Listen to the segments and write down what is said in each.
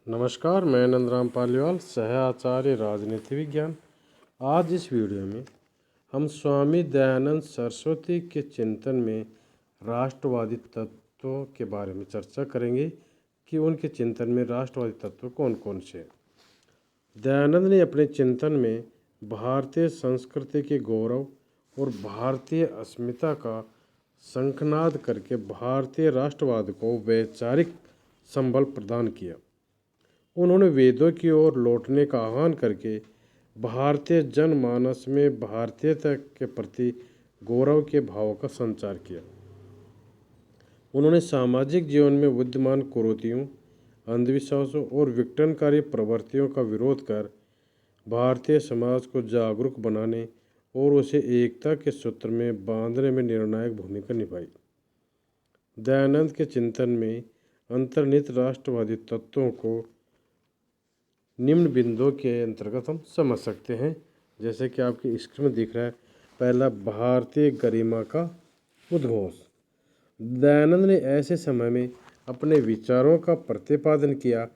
नमस्कार, मैं नंदराम पालीवाल, सह आचार्य राजनीति विज्ञान। आज इस वीडियो में हम स्वामी दयानंद सरस्वती के चिंतन में राष्ट्रवादी तत्वों के बारे में चर्चा करेंगे कि उनके चिंतन में राष्ट्रवादी तत्व कौन कौन से हैं। दयानंद ने अपने चिंतन में भारतीय संस्कृति के गौरव और भारतीय अस्मिता का शंखनाद करके भारतीय राष्ट्रवाद को वैचारिक संबल प्रदान किया। उन्होंने वेदों की ओर लौटने का आह्वान करके भारतीय जनमानस में भारतीयता के प्रति गौरव के भाव का संचार किया। उन्होंने सामाजिक जीवन में विद्यमान कुरीतियों, अंधविश्वासों और विघटनकारी प्रवृत्तियों का विरोध कर भारतीय समाज को जागरूक बनाने और उसे एकता के सूत्र में बांधने में निर्णायक भूमिका निभाई। दयानंद के चिंतन में अंतर्निहित राष्ट्रवादी तत्वों को निम्न बिंदुओं के अंतर्गत हम समझ सकते हैं, जैसे कि आपकी स्क्रीन में दिख रहा है। पहला, भारतीय गरिमा का उद्घोष। दयानंद ने ऐसे समय में अपने विचारों का प्रतिपादन किया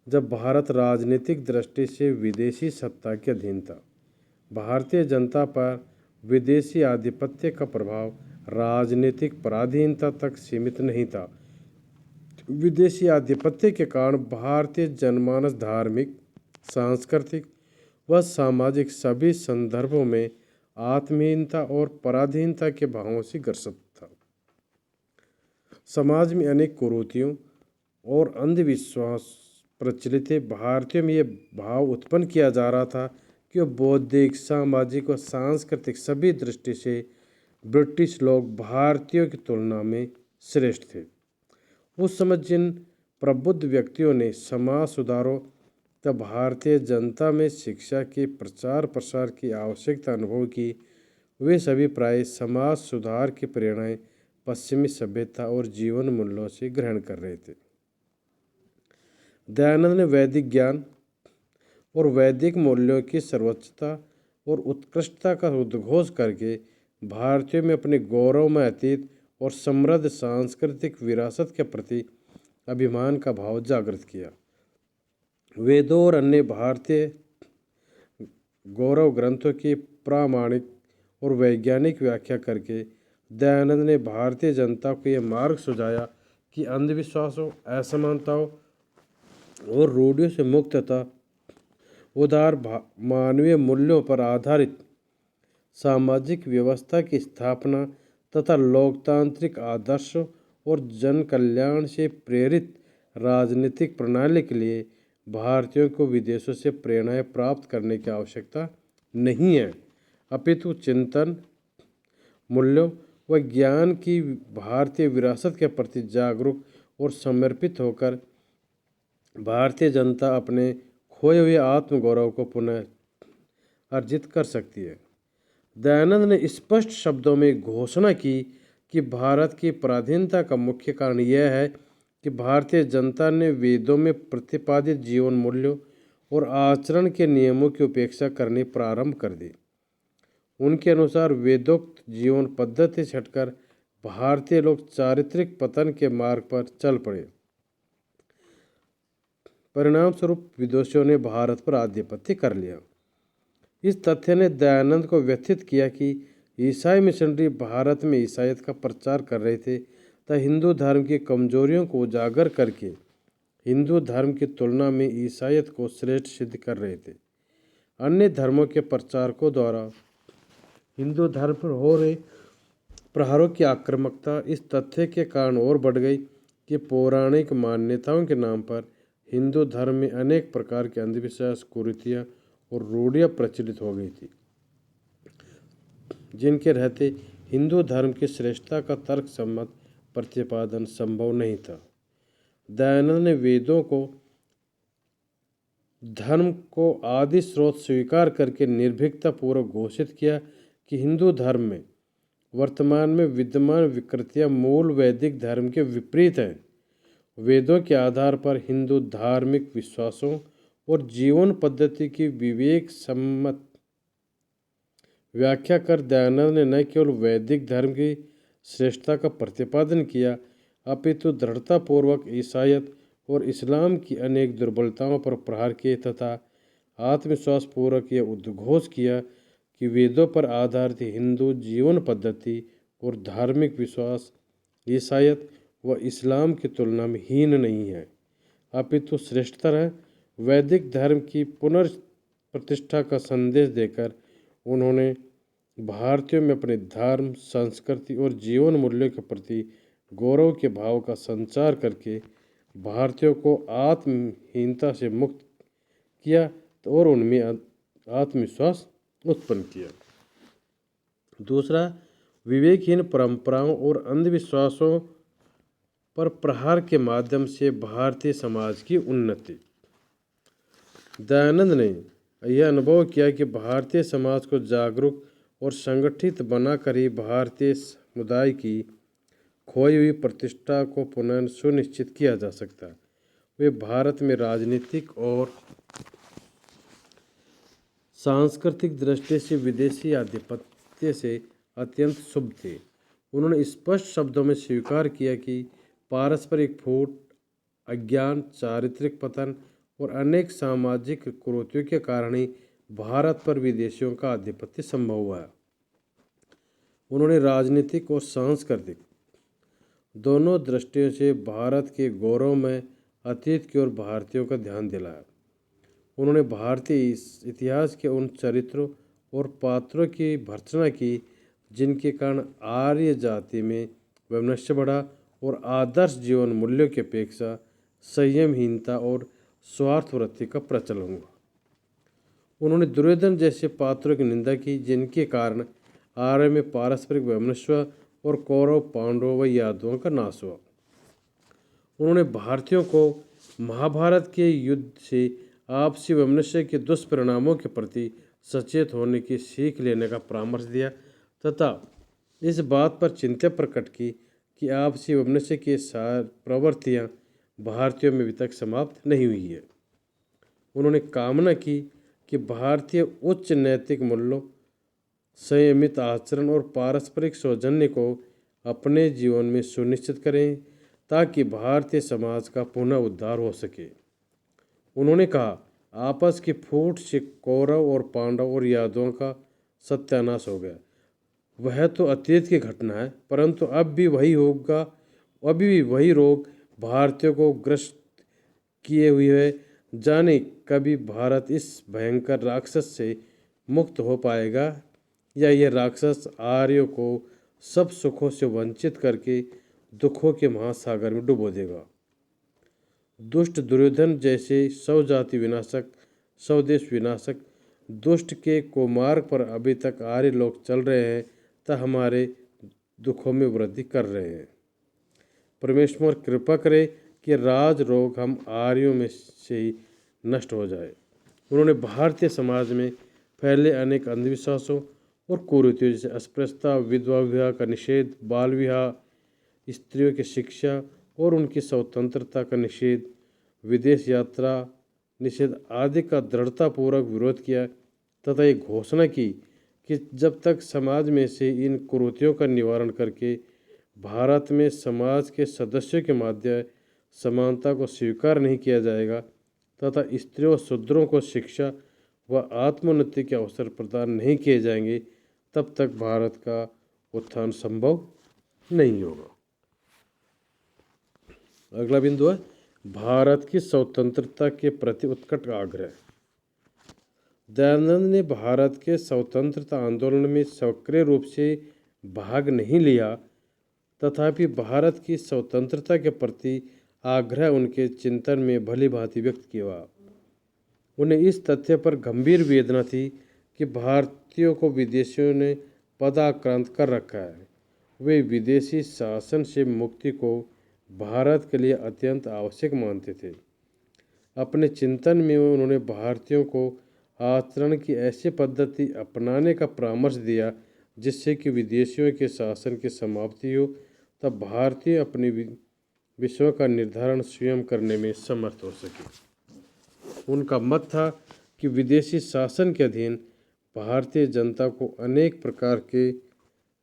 जब भारत राजनीतिक दृष्टि से विदेशी सत्ता के अधीन था। भारतीय जनता पर विदेशी आधिपत्य का प्रभाव राजनीतिक पराधीनता तक सीमित नहीं था। विदेशी आधिपत्य के कारण भारतीय जनमानस धार्मिक, सांस्कृतिक व सामाजिक सभी संदर्भों में आत्महीनता और पराधीनता के भावों से ग्रसित था। समाज में अनेक कुरीतियों और अंधविश्वास प्रचलित थे। भारतीयों में यह भाव उत्पन्न किया जा रहा था कि बौद्धिक, सामाजिक व सांस्कृतिक सभी दृष्टि से ब्रिटिश लोग भारतीयों की तुलना में श्रेष्ठ थे। उस समय जिन प्रबुद्ध व्यक्तियों ने समाज सुधारों तब भारतीय जनता में शिक्षा के प्रचार प्रसार की आवश्यकता अनुभव की, वे सभी प्राय समाज सुधार की प्रेरणाएं पश्चिमी सभ्यता और जीवन मूल्यों से ग्रहण कर रहे थे। दयानंद ने वैदिक ज्ञान और वैदिक मूल्यों की सर्वोच्चता और उत्कृष्टता का उद्घोष करके भारतीयों में अपने गौरवमय अतीत और समृद्ध सांस्कृतिक विरासत के प्रति अभिमान का भाव जागृत किया। वेदों और अन्य भारतीय गौरव ग्रंथों की प्रामाणिक और वैज्ञानिक व्याख्या करके दयानंद ने भारतीय जनता को यह मार्ग सुझाया कि अंधविश्वासों, असमानताओं और रूढ़ियों से मुक्त तथा उदार मानवीय मूल्यों पर आधारित सामाजिक व्यवस्था की स्थापना तथा लोकतांत्रिक आदर्श और जन कल्याण से प्रेरित राजनीतिक प्रणाली के लिए भारतीयों को विदेशों से प्रेरणाएं प्राप्त करने की आवश्यकता नहीं है, अपितु चिंतन, मूल्यों व ज्ञान की भारतीय विरासत के प्रति जागरूक और समर्पित होकर भारतीय जनता अपने खोए हुए आत्मगौरव को पुनः अर्जित कर सकती है। दयानंद ने स्पष्ट शब्दों में घोषणा की कि भारत की पराधीनता का मुख्य कारण यह है कि भारतीय जनता ने वेदों में प्रतिपादित जीवन मूल्यों और आचरण के नियमों की उपेक्षा करनी प्रारंभ कर दी। उनके अनुसार वेदोक्त जीवन पद्धति से हटकर भारतीय लोग चारित्रिक पतन के मार्ग पर चल पड़े। परिणाम स्वरूप विदेशियों ने भारत पर आधिपत्य कर लिया। इस तथ्य ने दयानंद को व्यथित किया कि ईसाई मिशनरी भारत में ईसाईयत का प्रचार कर रहे थे तथा हिंदू धर्म की कमजोरियों को उजागर करके हिंदू धर्म की तुलना में ईसाईयत को श्रेष्ठ सिद्ध कर रहे थे। अन्य धर्मों के प्रचारकों द्वारा हिंदू धर्म पर हो रहे प्रहारों की आक्रामकता इस तथ्य के कारण और बढ़ गई कि पौराणिक मान्यताओं के नाम पर हिंदू धर्म में अनेक प्रकार के अंधविश्वास, कुरीतियाँ और रूढ़ियाँ प्रचलित हो गई थी, जिनके रहते हिंदू धर्म की श्रेष्ठता का तर्कसम्मत प्रतिपादन संभव नहीं था। दयानंद ने वेदों को धर्म को आदि स्रोत स्वीकार करके निर्भीकता पूर्वक घोषित किया कि हिंदू धर्म में वर्तमान में विद्यमान विकृतियाँ मूल वैदिक धर्म के विपरीत हैं। वेदों के आधार पर हिंदू धार्मिक विश्वासों और जीवन पद्धति की विवेक सम्मत व्याख्या कर दयानंद ने न केवल वैदिक धर्म की श्रेष्ठता का प्रतिपादन किया, अपितु दृढ़तापूर्वक ईसाईयत और इस्लाम की अनेक दुर्बलताओं पर प्रहार किए तथा आत्मविश्वास पूर्वक यह उद्घोष किया कि वेदों पर आधारित हिंदू जीवन पद्धति और धार्मिक विश्वास ईसाईयत व इस्लाम की तुलना में हीन नहीं है, अपितु श्रेष्ठतर है। वैदिक धर्म की पुनर्प्रतिष्ठा का संदेश देकर उन्होंने भारतीयों में अपने धर्म, संस्कृति और जीवन मूल्यों के प्रति गौरव के भाव का संचार करके भारतीयों को आत्महीनता से मुक्त किया और उनमें आत्मविश्वास उत्पन्न किया। दूसरा, विवेकहीन परंपराओं और अंधविश्वासों पर प्रहार के माध्यम से भारतीय समाज की उन्नति। दयानंद ने यह अनुभव किया कि भारतीय समाज को जागरूक और संगठित बनाकर ही भारतीय समुदाय की खोई हुई प्रतिष्ठा को पुनः सुनिश्चित किया जा सकता है। वे भारत में राजनीतिक और सांस्कृतिक दृष्टि से विदेशी आधिपत्य से अत्यंत शुभ थे। उन्होंने स्पष्ट शब्दों में स्वीकार किया कि पारस्परिक फूट, अज्ञान, चारित्रिक पतन और अनेक सामाजिक कुरीतियों के कारण ही भारत पर विदेशियों का आधिपत्य संभव हुआ है। उन्होंने राजनीतिक और सांस्कृतिक दोनों दृष्टियों से भारत के गौरव में अतीत की ओर भारतीयों का ध्यान दिलाया। उन्होंने भारतीय इतिहास के उन चरित्रों और पात्रों की भर्त्सना की जिनके कारण आर्य जाति में वैमनस्य बढ़ा और आदर्श जीवन मूल्यों की अपेक्षा संयमहीनता और स्वार्थ वृत्ति का प्रचलन हुआ। उन्होंने दुर्योधन जैसे पात्रों की निंदा की जिनके कारण आर्य में पारस्परिक वैमनस्य और कौरव, पांडवों व यादवों का नाश हुआ। उन्होंने भारतीयों को महाभारत के युद्ध से आपसी वैमनस्य के दुष्परिणामों के प्रति सचेत होने की सीख लेने का परामर्श दिया तथा इस बात पर चिंता प्रकट की कि आपसी वैमनस्य की प्रवृत्तियाँ भारतीयों में अभी तक समाप्त नहीं हुई है। उन्होंने कामना की कि भारतीय उच्च नैतिक मूल्यों, संयमित आचरण और पारस्परिक सौजन्य को अपने जीवन में सुनिश्चित करें ताकि भारतीय समाज का पुनः उद्धार हो सके। उन्होंने कहा, आपस की फूट से कौरव और पांडव और यादवों का सत्यानाश हो गया। वह तो अतीत की घटना है, परंतु अभी भी वही रोग भारतीयों को ग्रस्त किए हुए है। जाने कभी भारत इस भयंकर राक्षस से मुक्त हो पाएगा या यह राक्षस आर्यों को सब सुखों से वंचित करके दुखों के महासागर में डुबो देगा। दुष्ट दुर्योधन जैसे स्वजाति विनाशक, स्वदेश विनाशक दुष्ट के कुमार्ग पर अभी तक आर्य लोग चल रहे हैं तथा हमारे दुखों में वृद्धि कर रहे हैं। परमेश्वर कृपा करे कि राज रोग हम आर्यों में से ही नष्ट हो जाए। उन्होंने भारतीय समाज में फैले अनेक अंधविश्वासों और कुरीतियों जैसे अस्पृश्यता, विधवा विवाह का निषेध, बाल विवाह, स्त्रियों की शिक्षा और उनकी स्वतंत्रता का निषेध, विदेश यात्रा निषेध आदि का दृढ़तापूर्वक विरोध किया तथा ये घोषणा की कि जब तक समाज में से इन कुरीतियों का निवारण करके भारत में समाज के सदस्यों के माध्य समानता को स्वीकार नहीं किया जाएगा तथा स्त्रियों और शूद्रों को शिक्षा व आत्मोन्नति के अवसर प्रदान नहीं किए जाएंगे, तब तक भारत का उत्थान संभव नहीं होगा। अगला बिंदु है भारत की स्वतंत्रता के प्रति उत्कट आग्रह। दयानंद ने भारत के स्वतंत्रता आंदोलन में सक्रिय रूप से भाग नहीं लिया, तथापि भारत की स्वतंत्रता के प्रति आग्रह उनके चिंतन में भली भांति व्यक्त किया। उन्हें इस तथ्य पर गंभीर वेदना थी कि भारतीयों को विदेशियों ने पदाक्रांत कर रखा है। वे विदेशी शासन से मुक्ति को भारत के लिए अत्यंत आवश्यक मानते थे। अपने चिंतन में उन्होंने भारतीयों को आचरण की ऐसी पद्धति अपनाने का परामर्श दिया जिससे कि विदेशियों के शासन की समाप्ति हो तब भारतीय अपने विषयों का निर्धारण स्वयं करने में समर्थ हो सके। उनका मत था कि विदेशी शासन के अधीन भारतीय जनता को अनेक प्रकार के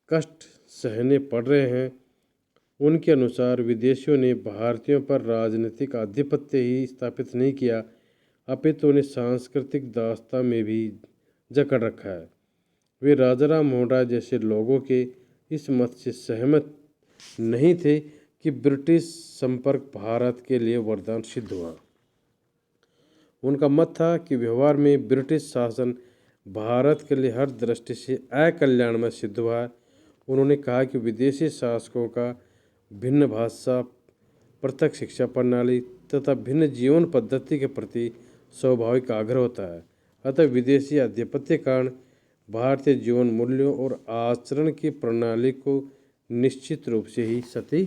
कष्ट सहने पड़ रहे हैं उनके अनुसार विदेशियों ने भारतीयों पर राजनीतिक आधिपत्य ही स्थापित नहीं किया, अपितु उन्हें सांस्कृतिक दास्ता में भी जकड़ रखा है। वे राजाराम मोहन राय जैसे लोगों के इस मत से सहमत नहीं थे कि ब्रिटिश संपर्क भारत के लिए वरदान सिद्ध हुआ। उनका मत था कि व्यवहार में ब्रिटिश शासन भारत के लिए हर दृष्टि से अकल्याणमय सिद्ध हुआ है। उन्होंने कहा कि विदेशी शासकों का भिन्न भाषा, पृथक शिक्षा प्रणाली तथा भिन्न जीवन पद्धति के प्रति स्वाभाविक आग्रह होता है। अतः विदेशी आधिपत्य के कारण भारतीय जीवन मूल्यों और आचरण की प्रणाली को निश्चित रूप से ही क्षति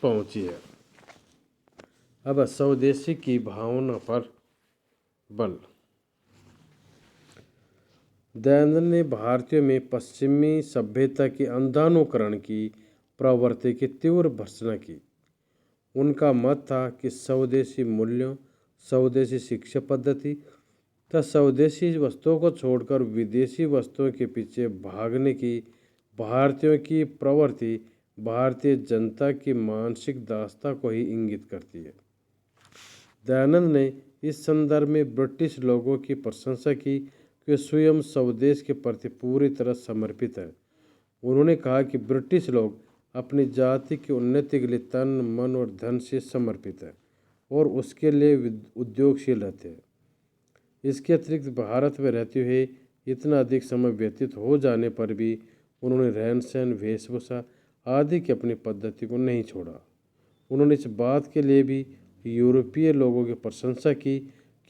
पहुंची है। अब स्वदेशी की भावना पर बल। दयानंद ने भारतीयों में पश्चिमी सभ्यता के अंधानुकरण की प्रवृत्ति की तीव्र भर्त्सना की। उनका मत था कि स्वदेशी मूल्यों, स्वदेशी शिक्षा पद्धति तथा स्वदेशी वस्तुओं को छोड़कर विदेशी वस्तुओं के पीछे भागने की भारतीयों की प्रवृत्ति भारतीय जनता की मानसिक दास्ता को ही इंगित करती है। दयानंद ने इस संदर्भ में ब्रिटिश लोगों की प्रशंसा की कि वे स्वयं स्वदेश के प्रति पूरी तरह समर्पित हैं। उन्होंने कहा कि ब्रिटिश लोग अपनी जाति की उन्नति के लिए तन, मन और धन से समर्पित हैं और उसके लिए उद्योगशील रहते हैं। इसके अतिरिक्त भारत में रहते हुए इतना अधिक समय व्यतीत हो जाने पर भी उन्होंने रहन सहन, वेशभूषा आदि की अपनी पद्धति को नहीं छोड़ा। उन्होंने इस बात के लिए भी यूरोपीय लोगों की प्रशंसा की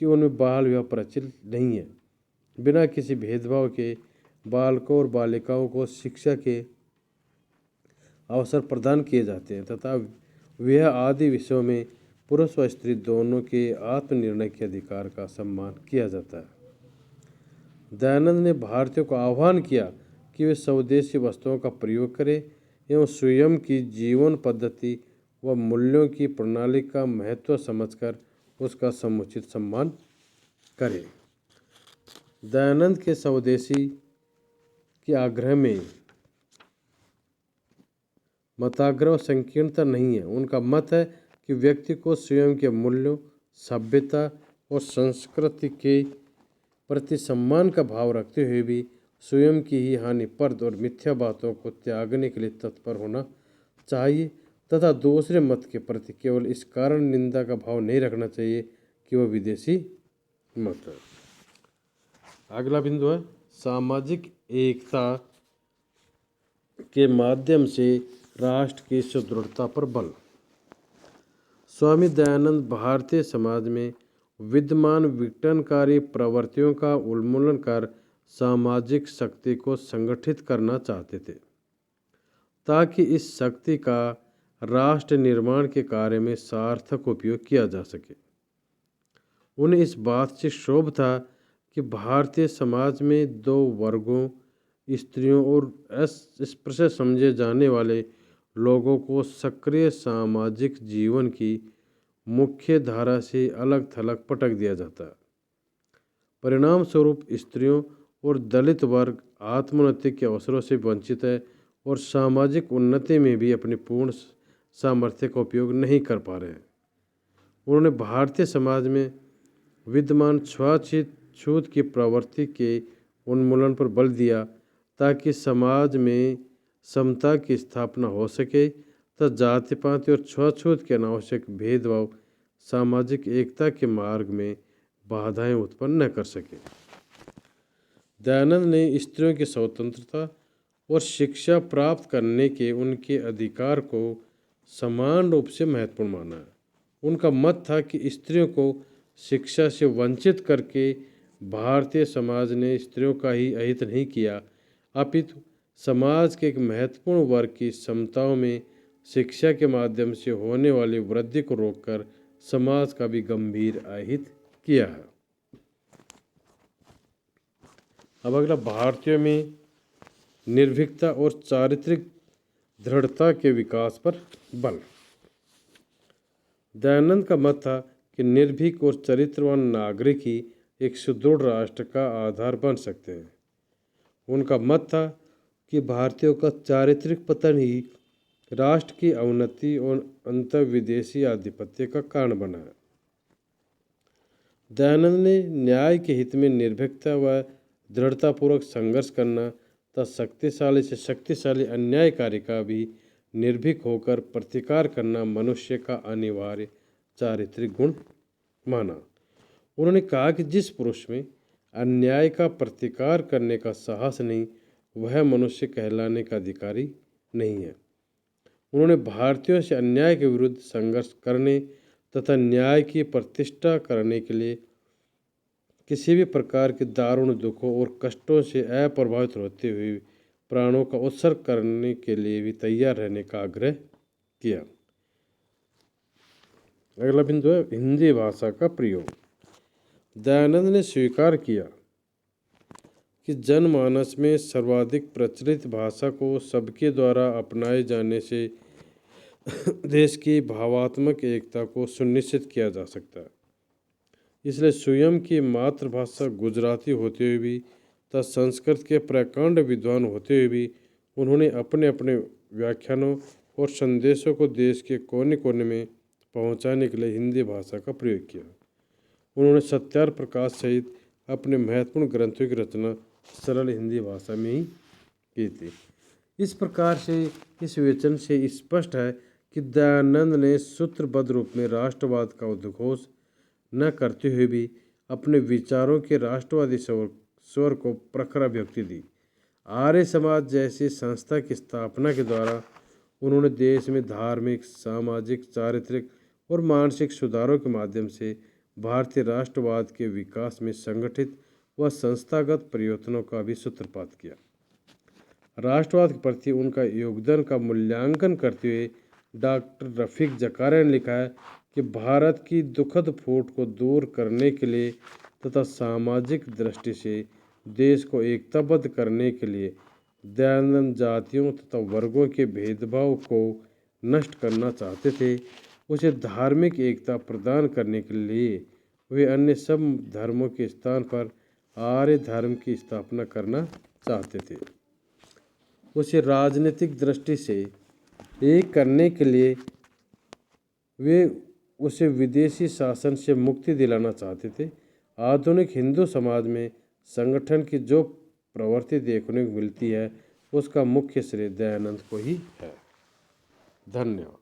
कि उनमें बाल विवाह प्रचलित नहीं है। बिना किसी भेदभाव के बालकों और बालिकाओं को शिक्षा के अवसर प्रदान किए जाते हैं तथा विवाह आदि विषयों में पुरुष व स्त्री दोनों के आत्मनिर्णय के अधिकार का सम्मान किया जाता है। दयानंद ने भारतीयों को आह्वान किया कि वे स्वदेशी वस्तुओं का प्रयोग करें एवं स्वयं की जीवन पद्धति व मूल्यों की प्रणाली का महत्व समझकर उसका समुचित सम्मान करें। दयानंद के स्वदेशी के आग्रह में मताग्रह संकीर्णता नहीं है। उनका मत है कि व्यक्ति को स्वयं के मूल्यों, सभ्यता और संस्कृति के प्रति सम्मान का भाव रखते हुए भी स्वयं की ही हानिप्रद और मिथ्या बातों को त्यागने के लिए तत्पर होना चाहिए तथा दूसरे मत के प्रति केवल इस कारण निंदा का भाव नहीं रखना चाहिए कि वह विदेशी मत है। अगला बिंदु है सामाजिक एकता के माध्यम से राष्ट्र की सुदृढ़ता पर बल। स्वामी दयानंद भारतीय समाज में विद्यमान विघटनकारी प्रवृत्तियों का उन्मूलन कर सामाजिक शक्ति को संगठित करना चाहते थे ताकि इस शक्ति का राष्ट्र निर्माण के कार्य में सार्थक उपयोग किया जा सके। उन्हें इस बात से क्षोभ था कि भारतीय समाज में दो वर्गों, स्त्रियों और अस्पृश्य समझे जाने वाले लोगों को सक्रिय सामाजिक जीवन की मुख्य धारा से अलग थलग पटक दिया जाता है। परिणाम स्वरूप स्त्रियों और दलित वर्ग आत्मोन्नति के अवसरों से वंचित है और सामाजिक उन्नति में भी अपने पूर्ण सामर्थ्य का उपयोग नहीं कर पा रहे हैं। उन्होंने भारतीय समाज में विद्यमान छूत की प्रवृत्ति के उन्मूलन पर बल दिया ताकि समाज में समता की स्थापना हो सके तथा जाति पाति और छुआछूत के अनावश्यक भेदभाव सामाजिक एकता के मार्ग में बाधाएं उत्पन्न न कर सके। दयानंद ने स्त्रियों की स्वतंत्रता और शिक्षा प्राप्त करने के उनके अधिकार को समान रूप से महत्वपूर्ण माना है। उनका मत था कि स्त्रियों को शिक्षा से वंचित करके भारतीय समाज ने स्त्रियों का ही अहित नहीं किया, अपितु समाज के एक महत्वपूर्ण वर्ग की क्षमताओं में शिक्षा के माध्यम से होने वाली वृद्धि को रोककर समाज का भी गंभीर अहित किया है। अब अगला भारतीयों में निर्भीकता और चारित्रिक दृढ़ता के विकास पर बल। दयानंद का मत था कि निर्भीक और चरित्रवान नागरिक ही एक सुदृढ़ राष्ट्र का आधार बन सकते हैं। उनका मत था कि भारतीयों का चारित्रिक पतन ही राष्ट्र की अवनति और अंतर्विदेशी आधिपत्य का कारण बना है। दयानंद ने न्याय के हित में निर्भीकता व दृढ़तापूर्वक संघर्ष करना तथा शक्तिशाली से शक्तिशाली अन्यायकारी का भी निर्भीक होकर प्रतिकार करना मनुष्य का अनिवार्य चारित्रिक गुण माना। उन्होंने कहा कि जिस पुरुष में अन्याय का प्रतिकार करने का साहस नहीं, वह मनुष्य कहलाने का अधिकारी नहीं है। उन्होंने भारतीयों से अन्याय के विरुद्ध संघर्ष करने तथा न्याय की प्रतिष्ठा करने के लिए किसी भी प्रकार के दारुण दुखों और कष्टों से अप्रभावित होते हुए प्राणों का उत्सर्ग करने के लिए भी तैयार रहने का आग्रह किया। अगला बिंदु है हिंदी भाषा का प्रयोग। दयानंद ने स्वीकार किया कि जनमानस में सर्वाधिक प्रचलित भाषा को सबके द्वारा अपनाए जाने से देश की भावात्मक एकता को सुनिश्चित किया जा सकता है। इसलिए स्वयं की मातृभाषा गुजराती होते हुए भी तथा संस्कृत के प्रकांड विद्वान होते हुए भी उन्होंने अपने अपने व्याख्यानों और संदेशों को देश के कोने कोने में पहुंचाने के लिए हिंदी भाषा का प्रयोग किया। उन्होंने सत्यार्थ प्रकाश सहित अपने महत्वपूर्ण ग्रंथों की रचना सरल हिंदी भाषा में ही की थी। इस प्रकार से इस वचन से स्पष्ट है कि दयानंद ने सूत्रबद्ध रूप में राष्ट्रवाद का उद्घोष न करते हुए भी अपने विचारों के राष्ट्रवादी स्वर को प्रखर अभिव्यक्ति दी। आर्य समाज जैसी संस्था की स्थापना के द्वारा उन्होंने देश में धार्मिक, सामाजिक, चारित्रिक और मानसिक सुधारों के माध्यम से भारतीय राष्ट्रवाद के विकास में संगठित व संस्थागत प्रयत्नों का भी सूत्रपात किया। राष्ट्रवाद के प्रति उनका योगदान का मूल्यांकन करते हुए डॉक्टर रफीक जकारिया ने लिखा है कि भारत की दुखद फूट को दूर करने के लिए तथा सामाजिक दृष्टि से देश को एकताबद्ध करने के लिए दयानंद जातियों तथा वर्गों के भेदभाव को नष्ट करना चाहते थे। उसे धार्मिक एकता प्रदान करने के लिए वे अन्य सब धर्मों के स्थान पर आर्य धर्म की स्थापना करना चाहते थे। उसे राजनीतिक दृष्टि से एक करने के लिए वे उसे विदेशी शासन से मुक्ति दिलाना चाहते थे। आधुनिक हिंदू समाज में संगठन की जो प्रवृत्ति देखने को मिलती है उसका मुख्य श्रेय दयानंद को ही है। धन्यवाद।